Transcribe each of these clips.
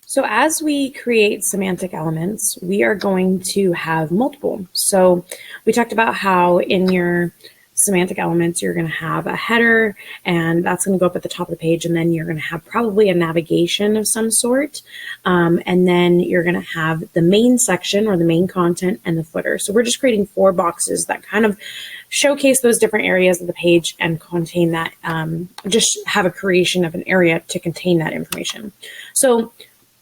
So as we create semantic elements, we are going to have multiple. So we talked about how in your semantic elements, you're going to have a header, and that's going to go up at the top of the page, and then you're going to have probably a navigation of some sort, and then you're going to have the main section or the main content and the footer. So we're just creating 4 boxes that kind of showcase those different areas of the page and contain that, just have a creation of an area to contain that information. So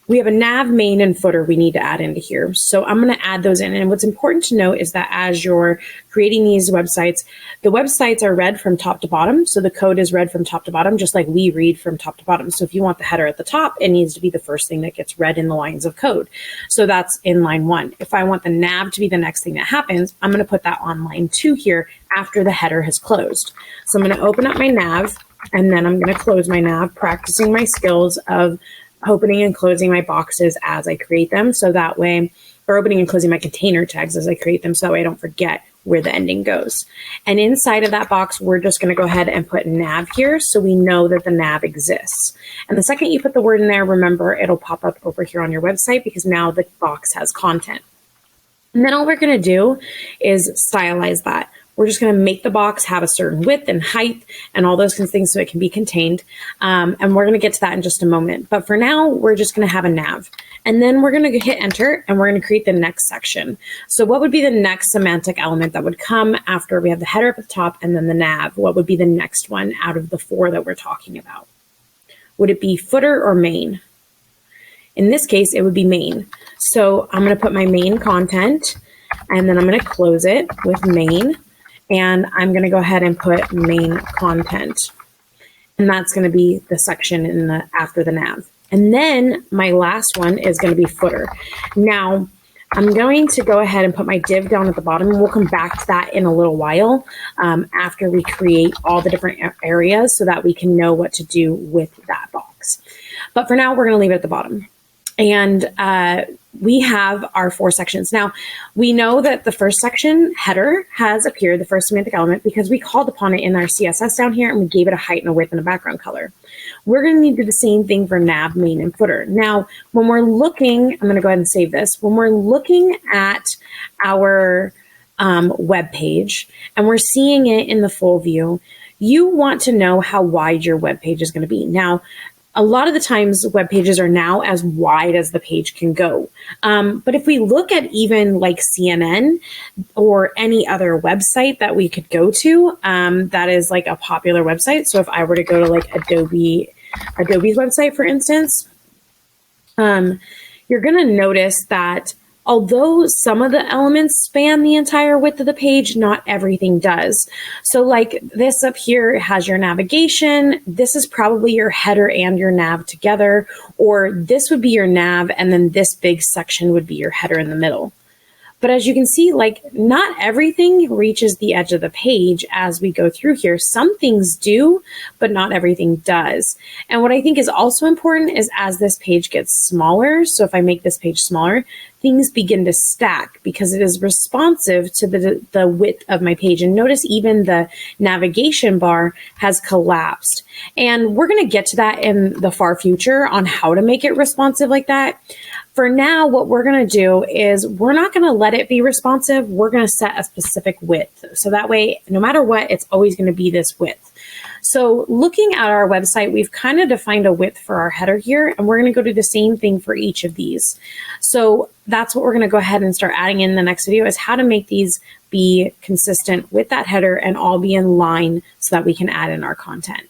we have a nav, main, and footer we need to add into here. So I'm going to add those in. And what's important to note is that as you're creating these websites, the websites are read from top to bottom. So the code is read from top to bottom, just like we read from top to bottom. So if you want the header at the top, it needs to be the first thing that gets read in the lines of code. So that's in line 1. If I want the nav to be the next thing that happens, I'm going to put that on line 2 here after the header has closed. So I'm going to open up my nav, and then I'm going to close my nav, practicing my skills of opening and closing my boxes as I create them, so that way, or opening and closing my container tags as I create them, so that way I don't forget where the ending goes. And inside of that box, we're just going to go ahead and put nav here, so we know that the nav exists. And the second you put the word in there, remember, it'll pop up over here on your website because now the box has content. And then all we're going to do is stylize that. We're just going to make the box have a certain width and height and all those kinds of things so it can be contained. And we're going to get to that in just a moment. But for now, we're just going to have a nav. And then we're going to hit enter, and we're going to create the next section. So what would be the next semantic element that would come after we have the header at the top and then the nav? What would be the next one out of the 4 that we're talking about? Would it be footer or main? In this case, it would be main. So I'm going to put my main content, and then I'm going to close it with main. And I'm going to go ahead and put main content. And that's going to be the section in the after the nav. And then my last one is going to be footer. Now, I'm going to go ahead and put my div down at the bottom, and we'll come back to that in a little while after we create all the different areas so that we can know what to do with that box. But for now, we're going to leave it at the bottom. And we have our 4 sections. Now, we know that the first section, header, has appeared, the first semantic element, because we called upon it in our CSS down here, and we gave it a height and a width and a background color. We're going to need to do the same thing for nav, main, and footer. Now, when we're looking, I'm going to go ahead and save this. When we're looking at our web page, and we're seeing it in the full view, you want to know how wide your web page is going to be. Now, a lot of the times web pages are now as wide as the page can go. But if we look at even like CNN or any other website that we could go to, that is like a popular website. So if I were to go to like Adobe's website, for instance, you're going to notice that although some of the elements span the entire width of the page, not everything does. So like this up here has your navigation. This is probably your header and your nav together, or this would be your nav, and then this big section would be your header in the middle. But as you can see, like not everything reaches the edge of the page as we go through here. Some things do, but not everything does. And what I think is also important is as this page gets smaller, so if I make this page smaller, things begin to stack because it is responsive to the width of my page. And notice even the navigation bar has collapsed. And we're going to get to that in the far future on how to make it responsive like that. For now, what we're going to do is we're not going to let it be responsive. We're going to set a specific width. So that way, no matter what, it's always going to be this width. So looking at our website, we've kind of defined a width for our header here, and we're going to go do the same thing for each of these. So that's what we're going to go ahead and start adding in the next video, is how to make these be consistent with that header and all be in line so that we can add in our content.